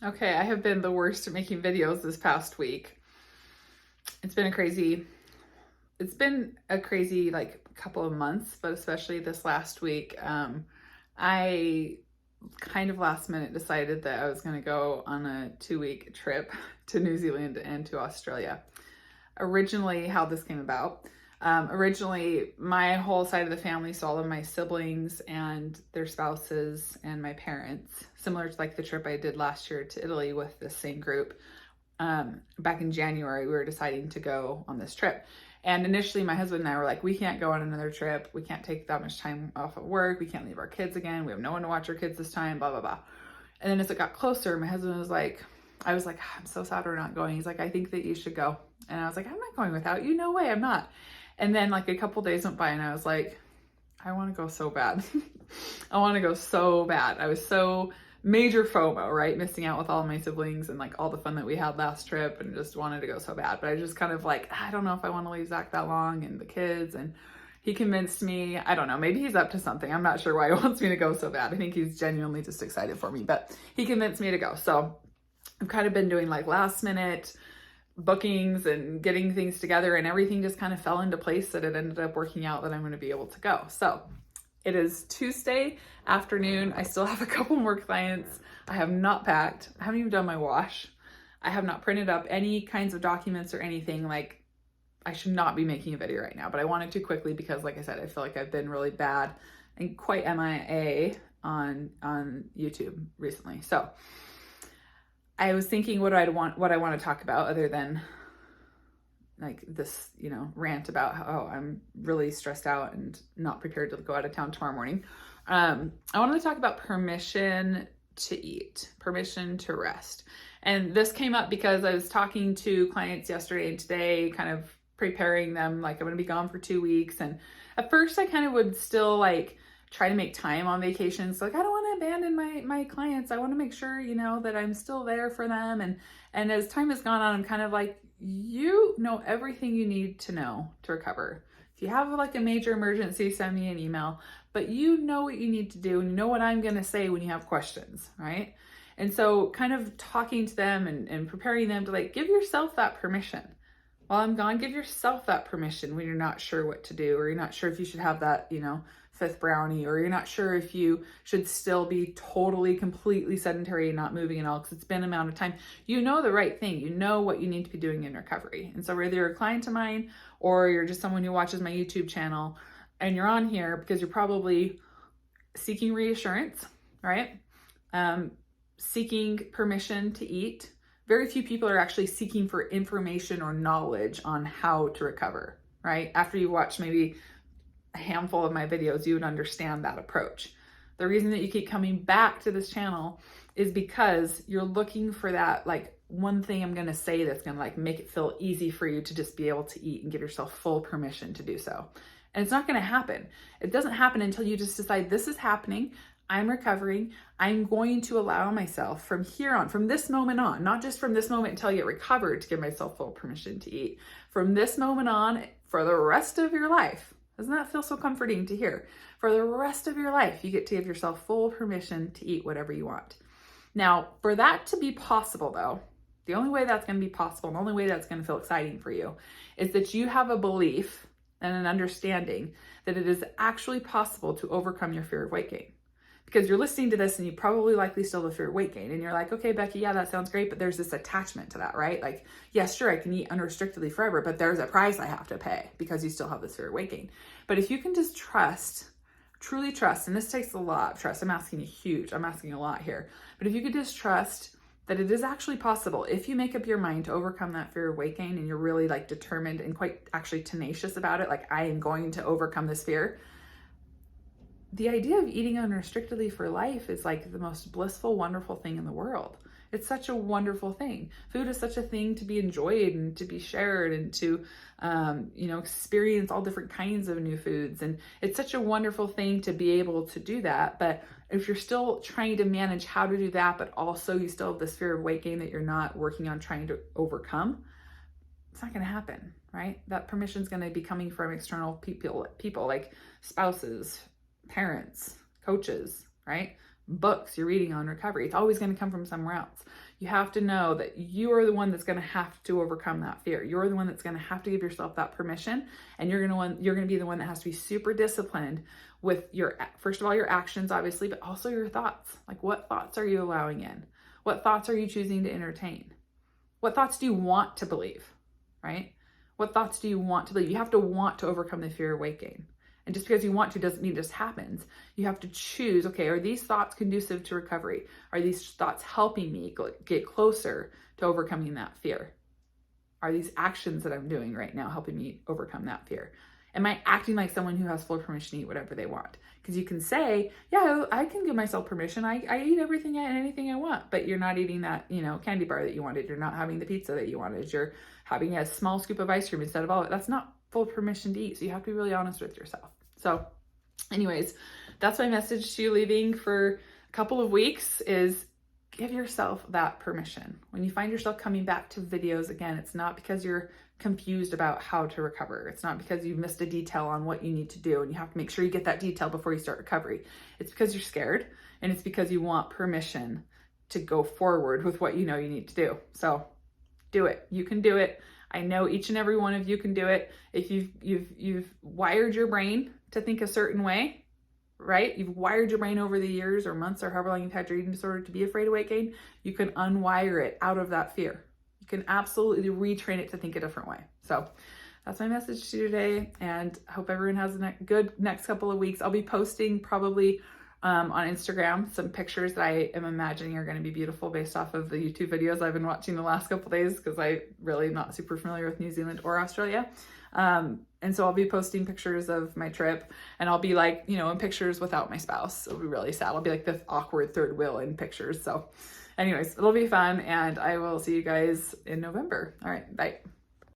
Okay, I have been the worst at making videos this past week. It's been a crazy, it's been a crazy like couple of months, but especially this last week. I kind of last minute decided that I was going to go on a 2 week trip to New Zealand and to Australia. Originally, how this came about. Originally, my whole side of the family, so all of my siblings and their spouses and my parents, similar to like the trip I did last year to Italy with the same group. Back in January, we were deciding to go on this trip. And initially, my husband and I were like, we can't go on another trip. We can't take that much time off of work. We can't leave our kids again. We have no one to watch our kids this time, blah, blah, blah. And then as it got closer, my husband was like, I was like, I'm so sad we're not going. He's like, I think that you should go. And I was like, I'm not going without you. No way, I'm not. And then like a couple days went by and I was like, I want to go so bad. I want to go so bad. I was so major FOMO, right? Missing out with all my siblings and like all the fun that we had last trip and just wanted to go so bad. But I just kind of like, I don't know if I want to leave Zach that long and the kids. And he convinced me, I don't know, maybe he's up to something. I'm not sure why he wants me to go so bad. I think he's genuinely just excited for me, but he convinced me to go. So I've kind of been doing like last minute bookings and getting things together, and everything just kind of fell into place that it ended up working out that I'm going to be able to go. So it is Tuesday afternoon. I still have a couple more clients. I have not packed. I haven't even done my wash. I have not printed up any kinds of documents or anything. Like, I should not be making a video right now, but I wanted to quickly because, like I said, I feel like I've been really bad and quite MIA on YouTube recently. So I was thinking what I want to talk about other than like this, rant about how I'm really stressed out and not prepared to go out of town tomorrow morning. I wanted to talk about permission to eat, permission to rest. And this came up because I was talking to clients yesterday and today, kind of preparing them, like I'm going to be gone for 2 weeks. And at first I kind of would still like try to make time on vacations. Like, I don't want to abandon my clients. I want to make sure, that I'm still there for them. And as time has gone on, I'm kind of like, you know everything you need to know to recover. If you have like a major emergency, send me an email, but you know what you need to do and you know what I'm going to say when you have questions, right? And so kind of talking to them and preparing them to like, give yourself that permission. While I'm gone, give yourself that permission when you're not sure what to do, or you're not sure if you should have that, fifth brownie, or you're not sure if you should still be totally, completely sedentary and not moving at all because it's been an amount of time. You know the right thing. You know what you need to be doing in recovery. And so whether you're a client of mine or you're just someone who watches my YouTube channel and you're on here because you're probably seeking reassurance, right? Seeking permission to eat. Very few people are actually seeking for information or knowledge on how to recover, right? After you watch maybe a handful of my videos, you would understand that approach. The reason that you keep coming back to this channel is because you're looking for that like one thing I'm going to say that's going to like make it feel easy for you to just be able to eat and give yourself full permission to do so. And it's not going to happen. It doesn't happen until you just decide this is happening. I'm recovering. I'm going to allow myself from here on, from this moment on, not just from this moment until I get recovered to give myself full permission to eat. From this moment on, for the rest of your life. Doesn't that feel so comforting to hear? For the rest of your life, you get to give yourself full permission to eat whatever you want. Now, for that to be possible though, the only way that's going to be possible, and the only way that's going to feel exciting for you is that you have a belief and an understanding that it is actually possible to overcome your fear of weight gain. Because you're listening to this and you probably likely still have fear of weight gain. And you're like, okay, Becky, yeah, that sounds great. But there's this attachment to that, right? Like, yes, sure, I can eat unrestrictedly forever, but there's a price I have to pay because you still have this fear of weight gain. But if you can just trust, truly trust, and this takes a lot of trust. I'm asking a lot here. But if you could just trust that it is actually possible, if you make up your mind to overcome that fear of weight gain and you're really like determined and quite actually tenacious about it, like I am going to overcome this fear, the idea of eating unrestrictedly for life is like the most blissful, wonderful thing in the world. It's such a wonderful thing. Food is such a thing to be enjoyed and to be shared and to, experience all different kinds of new foods. And it's such a wonderful thing to be able to do that. But if you're still trying to manage how to do that, but also you still have this fear of weight gain that you're not working on trying to overcome, it's not going to happen, right? That permission is going to be coming from external people like spouses, parents, coaches, right? books you're reading on recovery. It's always going to come from somewhere else. You have to know that you are the one that's going to have to overcome that fear. You're the one that's going to have to give yourself that permission, and you're going to be the one that has to be super disciplined with your, first of all, your actions, obviously, but also your thoughts. Like, what thoughts are you allowing in? What thoughts are you choosing to entertain? What thoughts do you want to believe, right? What thoughts do you want to believe? You have to want to overcome the fear of weight gain. And just because you want to doesn't mean it just happens. You have to choose, okay, are these thoughts conducive to recovery? Are these thoughts helping me get closer to overcoming that fear? Are these actions that I'm doing right now helping me overcome that fear? Am I acting like someone who has full permission to eat whatever they want? Because you can say, yeah, I can give myself permission. I eat everything and anything I want, but you're not eating that, candy bar that you wanted. You're not having the pizza that you wanted. You're having a small scoop of ice cream instead of all of it. That's not full permission to eat. So you have to be really honest with yourself. So anyways, that's my message to you leaving for a couple of weeks is give yourself that permission. When you find yourself coming back to videos again, it's not because you're confused about how to recover. It's not because you've missed a detail on what you need to do and you have to make sure you get that detail before you start recovery. It's because you're scared, and it's because you want permission to go forward with what you know you need to do. So do it. You can do it. I know each and every one of you can do it. If you've wired your brain to think a certain way, right? You've wired your brain over the years or months or however long you've had your eating disorder to be afraid of weight gain. You can unwire it out of that fear. You can absolutely retrain it to think a different way. So that's my message to you today, and I hope everyone has a good next couple of weeks. I'll be posting probably on Instagram some pictures that I am imagining are going to be beautiful based off of the YouTube videos I've been watching the last couple days, because I really am not super familiar with New Zealand or Australia. And so I'll be posting pictures of my trip, and I'll be like, in pictures without my spouse. It'll be really sad. I'll be like the awkward third wheel in pictures. So anyways, it'll be fun, and I will see you guys in November. All right, bye.